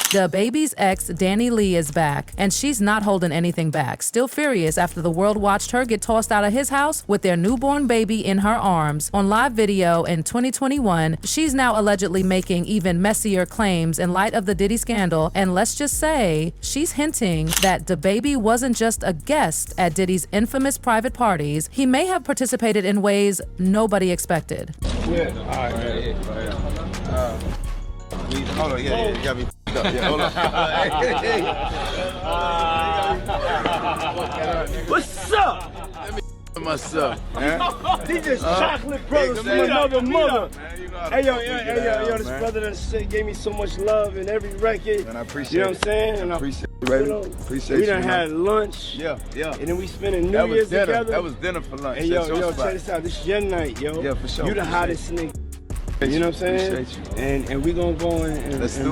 DaBaby's ex, Danny Lee, is back, and she's not holding anything back. Still furious after the world watched her get tossed out of his house with their newborn baby in her arms. On live video in 2021, she's now allegedly making even messier claims in light of the Diddy scandal, and let's just say she's hinting that DaBaby wasn't just a guest at Diddy's infamous private parties. He may have participated in ways nobody expected. Yeah, all right. Hold on, yeah, you got me f***ed up. Yeah, hold on. What's up? Let me myself, man. These just chocolate brothers from another mother. Hey, yo, this brother that shit gave me so much love in every record. And I appreciate it. You know what I'm saying? And I appreciate it, baby. Appreciate we you. done had lunch. Yeah. And then we spending New Year's together. That was dinner for lunch. Hey, yo, check this out. This is your night, yo. Yeah, for sure. You the hottest nigga. You know what I'm saying? Appreciate you. And we gonna go and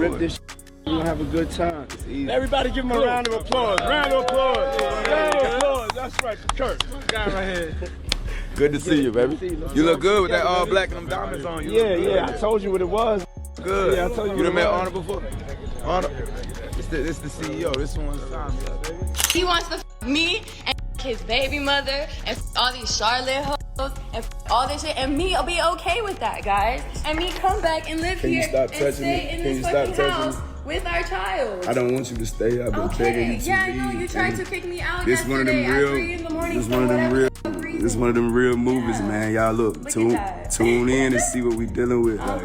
rip this shit. We gonna have a good time. Everybody give him a round of applause. Round of applause. Round of applause. That's right, for Kurt. Guy right here. Good to see you, baby. You look good with that all black and them diamonds on you. Yeah. I told you what it was. Good. Yeah, I told you. You done met Honor before? Honor? This the CEO. This one's time, baby. He wants to f me and his baby mother and all these Charlotte hoes and all this shit, and me will be okay with that, guys. And me come back and live here and stay in this fucking house with our child. I don't want you to stay. I've been begging you to yeah, leave. I know you tried to kick me out This one of them real. This one of them real movies, man. Y'all look tune in and see what we dealing with. For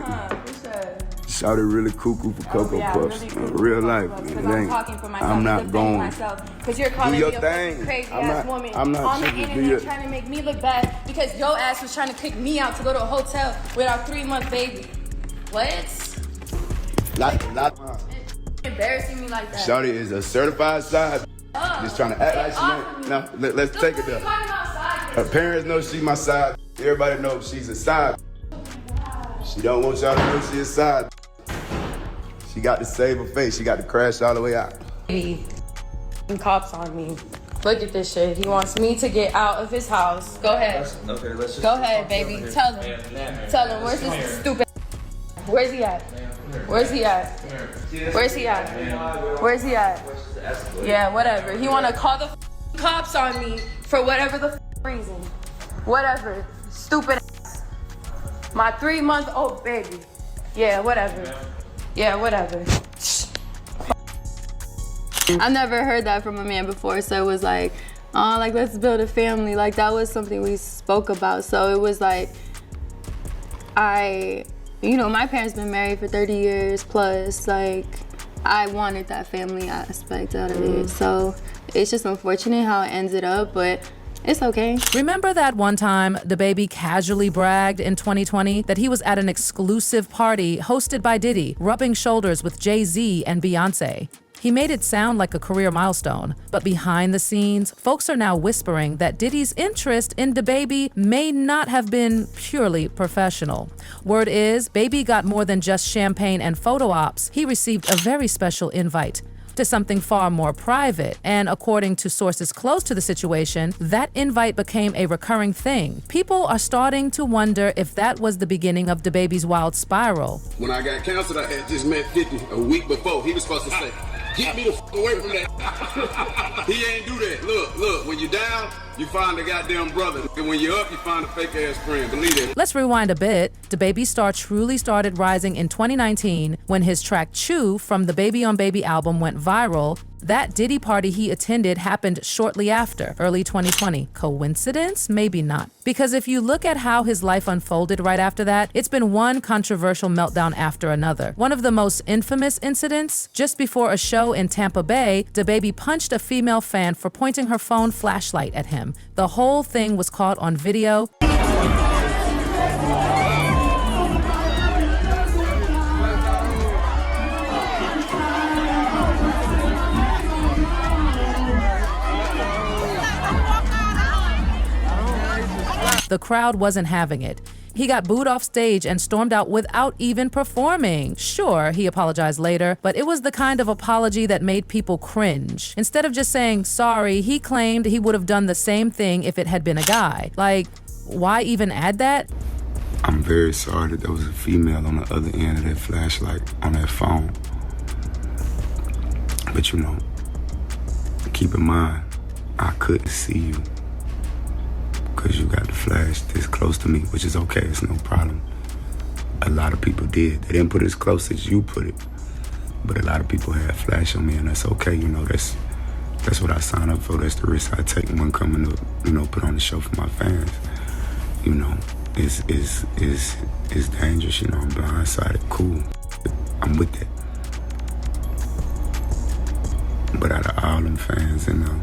sure. Shouted really cuckoo for Cocoa Puffs. Real life, man. I'm talking for myself. I'm not going. Because you're calling me a crazy ass woman I'm not on the internet trying to make me look bad because your ass was trying to kick me out to go to a hotel with our 3-month baby. What? Embarrassing me like that. Shawty is a certified side. Just trying to act like she ain't. No, let's take it there. Her parents know she my side. Everybody knows she's a side. She don't want y'all to know she's a side. She got to save her face. She got to crash all the way out. Cops on me. Look at this shit. He wants me to get out of his house. Go ahead. Let's Go ahead, baby. Tell him. Tell him. Where's this stupid? Where's he at? Where's he at? Where's he at? Where's he at? Yeah, whatever. He want to call the cops on me for whatever the reason. Whatever. Stupid ass. My 3-month-old baby. Yeah, whatever. Yeah, whatever. I've never heard that from a man before, so it was like, oh, like, let's build a family. Like, that was something we spoke about. So it was like, you know, my parents been married for 30 years plus. Like, I wanted that family aspect out of it. So it's just unfortunate how it ended up, but it's okay. Remember that one time DaBaby casually bragged in 2020 that he was at an exclusive party hosted by Diddy, rubbing shoulders with Jay-Z and Beyonce? He made it sound like a career milestone, but behind the scenes, folks are now whispering that Diddy's interest in DaBaby may not have been purely professional. Word is, Baby got more than just champagne and photo ops. He received a very special invite to something far more private, and according to sources close to the situation, that invite became a recurring thing. People are starting to wonder if that was the beginning of DaBaby's wild spiral. When I got canceled, I had just met 50 a week before. He was supposed to say, get me the f away from that. He ain't do that. Look, when you down, you find a goddamn brother. And when you're up, you find a fake ass friend. Believe it. Let's rewind a bit. DaBaby's star truly started rising in 2019 when his track Chew from the Baby on Baby album went viral. That Diddy party he attended happened shortly after, early 2020. Coincidence? Maybe not. Because if you look at how his life unfolded right after that, it's been one controversial meltdown after another. One of the most infamous incidents, just before a show in Tampa Bay, DaBaby punched a female fan for pointing her phone flashlight at him. The whole thing was caught on video. The crowd wasn't having it. He got booed off stage and stormed out without even performing. Sure, he apologized later, but it was the kind of apology that made people cringe. Instead of just saying sorry, he claimed he would have done the same thing if it had been a guy. Like, why even add that? I'm very sorry that there was a female on the other end of that flashlight on that phone. But you know, keep in mind, I couldn't see you because you got the flash this close to me, which is okay, it's no problem. A lot of people did. They didn't put it as close as you put it, but a lot of people had flash on me, and that's okay. You know, that's what I signed up for. That's the risk I take when coming to, you know, put on the show for my fans. You know, it's dangerous. You know, I'm blindsided. Cool, I'm with that. But out of all them fans, you know,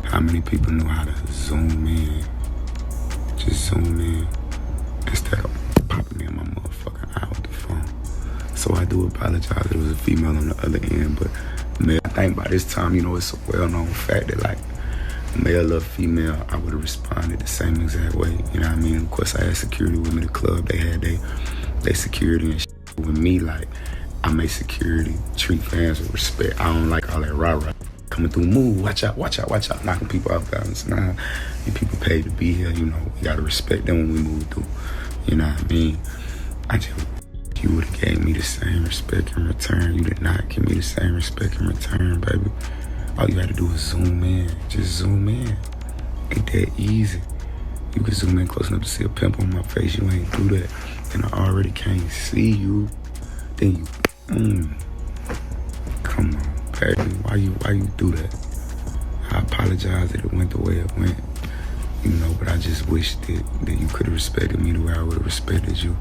how many people knew how to zoom in? Just zoom in instead of popping me in my motherfucking eye with the phone. So I do apologize. There was a female on the other end, but man, I think by this time, you know, it's a well-known fact that like male or female, I would have responded the same exact way. You know what I mean? Of course, I had security with me at the club. They had they security and shit with me. Like, I make security treat fans with respect. I don't like all that rah-rah. Coming through, move, watch out, knocking people off balance. Nah, you people paid to be here, you know, we gotta respect them when we move through. You know what I mean? You would've gave me the same respect in return. You did not give me the same respect in return, baby. All you had to do was zoom in. Just zoom in. Ain't that easy. You can zoom in close enough to see a pimple on my face. You ain't do that. And I already can't see you. Then you, come on, baby. Why you do that? I apologize that it went the way it went. You know, but I just wish that you could have respected me the way I would have respected you.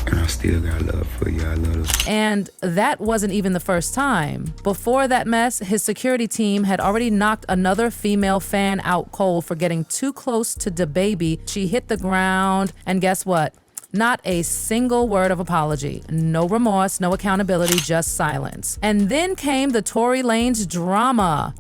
And I still got love for you. I love you. And that wasn't even the first time. Before that mess, his security team had already knocked another female fan out cold for getting too close to DaBaby. She hit the ground, and guess what? Not a single word of apology. No remorse, no accountability, just silence. And then came the Tory Lanez drama.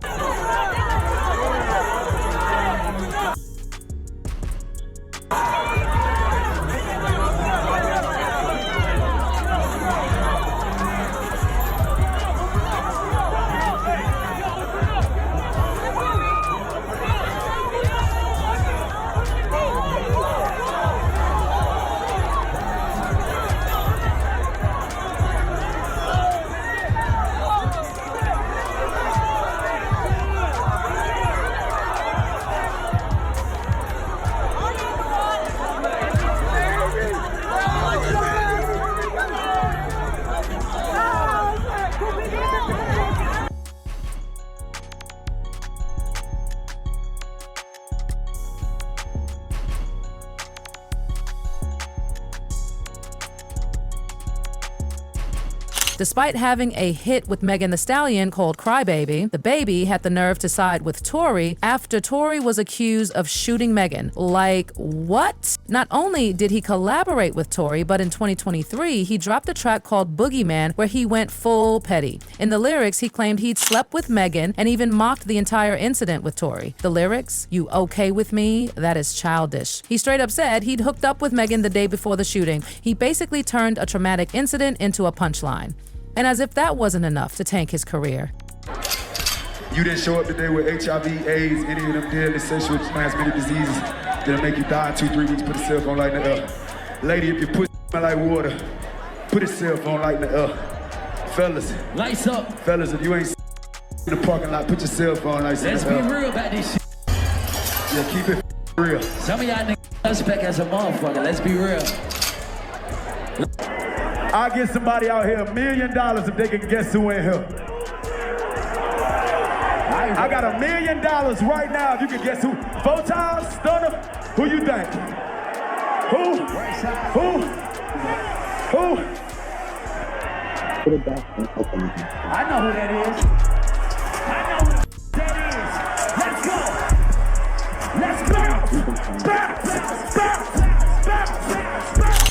Despite having a hit with Megan Thee Stallion called Cry Baby, DaBaby had the nerve to side with Tory after Tory was accused of shooting Megan. Like, what? Not only did he collaborate with Tory, but in 2023, he dropped a track called Boogeyman where he went full petty. In the lyrics, he claimed he'd slept with Megan and even mocked the entire incident with Tory. The lyrics, "You okay with me? That is childish." He straight up said he'd hooked up with Megan the day before the shooting. He basically turned a traumatic incident into a punchline. And as if that wasn't enough to tank his career. You didn't show up today with HIV, AIDS, any of them deadly sexually transmitted diseases that'll make you die in 2-3 weeks. Put a cell phone light in the air. Lady, if you push like water, put a cell phone light in the air. Fellas. Lights up. Fellas, if you ain't in the parking lot, put your cell phone lights in the air. Let's be real about this shit. Yeah, keep it real. Some of y'all niggas suspect as a motherfucker. Let's be real. I'll get somebody out here $1 million if they can guess who in here. I got $1 million right now if you can guess who. 4 times, Stunner, who you think? Who? I know who that is. I know who that is. Let's go.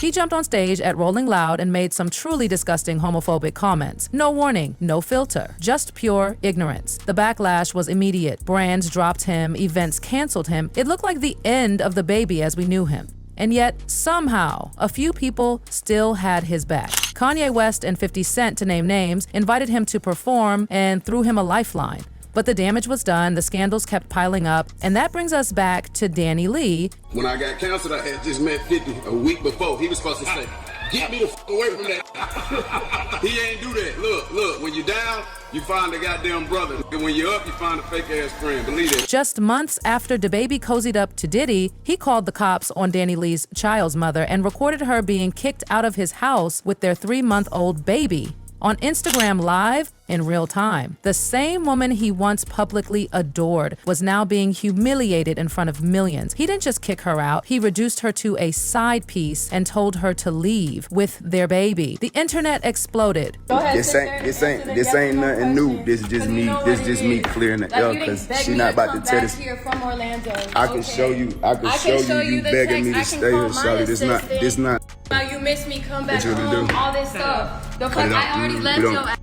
He jumped on stage at Rolling Loud and made some truly disgusting homophobic comments. No warning, no filter, just pure ignorance. The backlash was immediate. Brands dropped him, events canceled him. It looked like the end of DaBaby as we knew him. And yet, somehow, a few people still had his back. Kanye West and 50 Cent, to name names, invited him to perform and threw him a lifeline. But the damage was done, the scandals kept piling up, and that brings us back to Danny Lee. When I got canceled, I had just met 50 a week before. He was supposed to say, Get me the fuck away from that. He ain't do that. Look, when you're down, you find a goddamn brother. And when you're up, you find a fake-ass friend. Believe it. Just months after DaBaby cozied up to Diddy, he called the cops on Danny Lee's child's mother and recorded her being kicked out of his house with their 3-month-old baby on Instagram Live in real time. The same woman he once publicly adored was now being humiliated in front of millions. He didn't just kick her out, he reduced her to a side piece and told her to leave with their baby. The internet exploded. This ain't nothing new. This is just me clearing the air because she not about to tell this. From Orlando. I can show you you begging me to stay here, Shawty. This not. Now you miss me, come back What you home, do? all this stuff. The fuck, I already left your ass.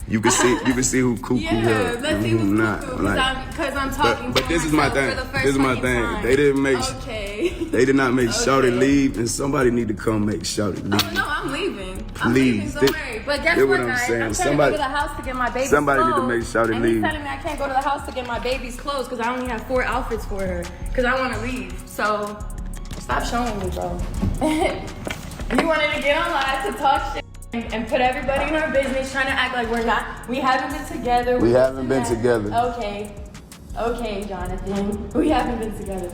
You can see who cuckoo here let's see and who who's not. cuckoo, because I'm talking But this is my thing. for the first This is my fucking thing. time. They didn't make. Okay. They did not make Shawty leave, and somebody need to come make Shawty leave. Oh, no, I'm leaving. I'm Please. leaving, don't worry. But guess That's what, what I'm guys? saying. I'm trying Somebody- to go to the house to get my baby's somebody need to clothes. make Shawty and leave. he's telling me I can't go to the house to get my baby's clothes because I only have 4 outfits for her because I want to leave. So stop showing me, bro. You wanted to get online to talk shit and put everybody in our business, trying to act like we haven't been together. We haven't been together. Okay, Jonathan. We haven't been together.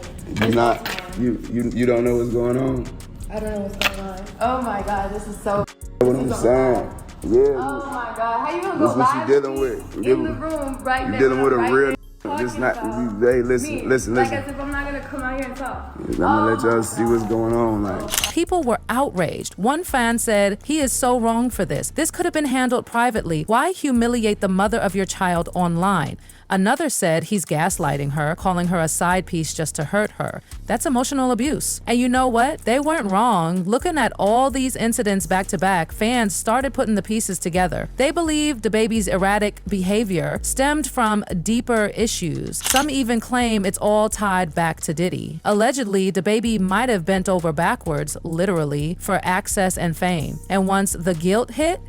You don't know what's going on. I don't know what's going on. Oh my God, this is so. What I'm saying. Yeah. Oh my God, how you gonna This go what you live dealing with. in the room right now? You dealing with a right real. now, Just talking not. about Hey, listen. me, Listen. Like as if I'm not gonna come out here and talk. I'm gonna let y'all see what's going on. Like. People were outraged. One fan said, "He is so wrong for this. This could have been handled privately. Why humiliate the mother of your child online?" Another said he's gaslighting her, calling her a side piece just to hurt her. That's emotional abuse. And you know what? They weren't wrong. Looking at all these incidents back to back, fans started putting the pieces together. They believe DaBaby's erratic behavior stemmed from deeper issues. Some even claim it's all tied back to Diddy. Allegedly, DaBaby might have bent over backwards, literally, for access and fame. And once the guilt hit,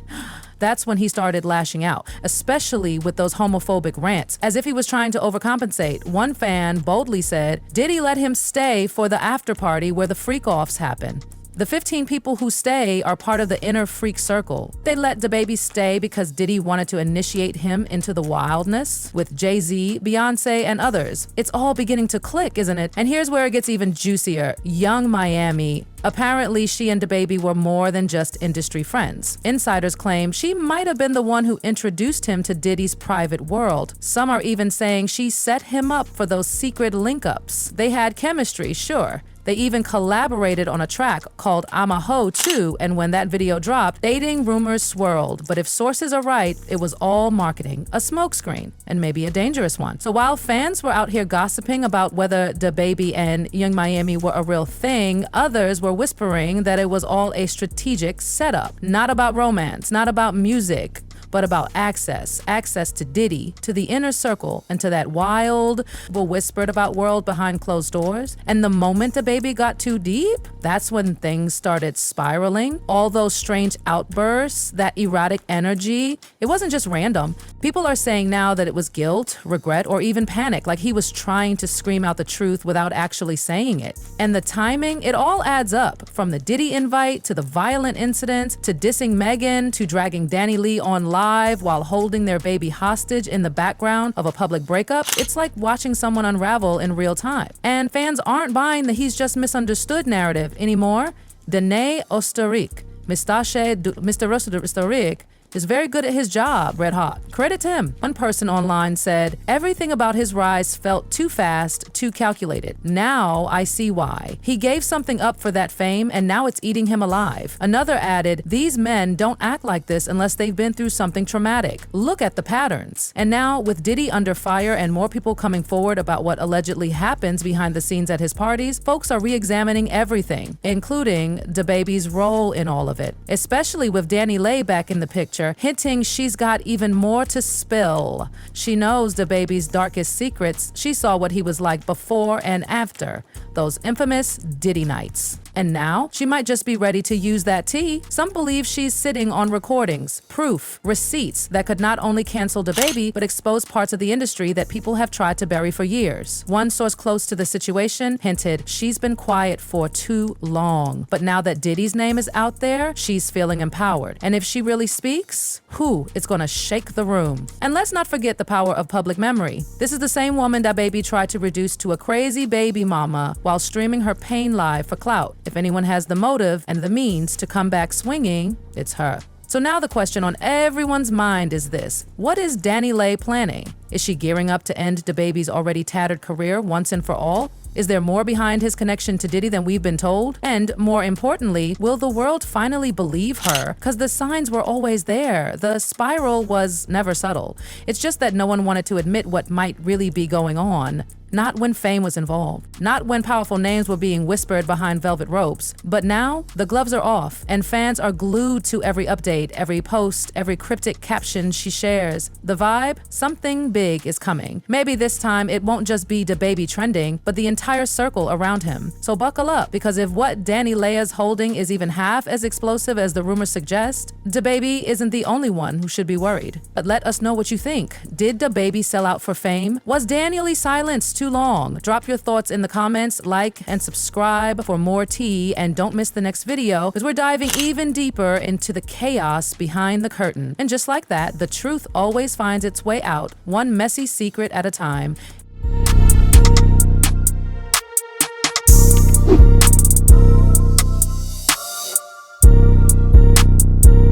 that's when he started lashing out, especially with those homophobic rants, as if he was trying to overcompensate. One fan boldly said, Diddy let him stay for the after party where the freak-offs happen. The 15 people who stay are part of the inner freak circle. They let DaBaby stay because Diddy wanted to initiate him into the wildness with Jay-Z, Beyonce, and others. It's all beginning to click, isn't it? And here's where it gets even juicier. Young Miami. Apparently, she and DaBaby were more than just industry friends. Insiders claim she might have been the one who introduced him to Diddy's private world. Some are even saying she set him up for those secret link-ups. They had chemistry, sure. They even collaborated on a track called I'm a Hoe too, and when that video dropped, dating rumors swirled. But if sources are right, it was all marketing, a smokescreen, and maybe a dangerous one. So while fans were out here gossiping about whether DaBaby and Young Miami were a real thing, others were whispering that it was all a strategic setup. Not about romance, not about music, but about access to Diddy, to the inner circle, and to that wild, whispered about world behind closed doors. And the moment DaBaby got too deep, that's when things started spiraling. All those strange outbursts, that erotic energy, it wasn't just random. People are saying now that it was guilt, regret, or even panic, like he was trying to scream out the truth without actually saying it. And the timing, it all adds up, from the Diddy invite, to the violent incidents, to dissing Megan, to dragging Danny Lee on live while holding their baby hostage in the background of a public breakup. It's like watching someone unravel in real time. And fans aren't buying the he's just misunderstood narrative anymore. Danae Osterik, Mr. Osterik, is very good at his job, red hot. Credit to him. One person online said, everything about his rise felt too fast, too calculated. Now I see why. He gave something up for that fame and now it's eating him alive. Another added, these men don't act like this unless they've been through something traumatic. Look at the patterns. And now with Diddy under fire and more people coming forward about what allegedly happens behind the scenes at his parties, folks are re-examining everything, including DaBaby's role in all of it, especially with Danny Lee back in the picture, hinting she's got even more to spill. She knows DaBaby's darkest secrets. She saw what he was like before and after. those infamous Diddy nights. And now, she might just be ready to use that tea. Some believe she's sitting on recordings, proof, receipts that could not only cancel DaBaby, but expose parts of the industry that people have tried to bury for years. One source close to the situation hinted she's been quiet for too long. But now that Diddy's name is out there, she's feeling empowered. And if she really speaks, it's gonna shake the room. And let's not forget the power of public memory. This is the same woman DaBaby tried to reduce to a crazy baby mama while streaming her pain live for clout. If anyone has the motive and the means to come back swinging, it's her. So now the question on everyone's mind is this: what is DaniLeigh planning? Is she gearing up to end DaBaby's already tattered career once and for all? Is there more behind his connection to Diddy than we've been told? And more importantly, will the world finally believe her? Because the signs were always there. The spiral was never subtle. It's just that no one wanted to admit what might really be going on. Not when fame was involved. Not when powerful names were being whispered behind velvet ropes. But now, the gloves are off, and fans are glued to every update, every post, every cryptic caption she shares. The vibe? Something big is coming. Maybe this time it won't just be DaBaby trending, but the entire circle around him. So buckle up, because if what DaniLeigh's holding is even half as explosive as the rumors suggest, DaBaby isn't the only one who should be worried. But let us know what you think. Did DaBaby sell out for fame? Was DaniLeigh silenced too long? Drop your thoughts in the comments, like and subscribe for more tea, and don't miss the next video, because we're diving even deeper into the chaos behind the curtain. And just like that, the truth always finds its way out, one messy secret at a time.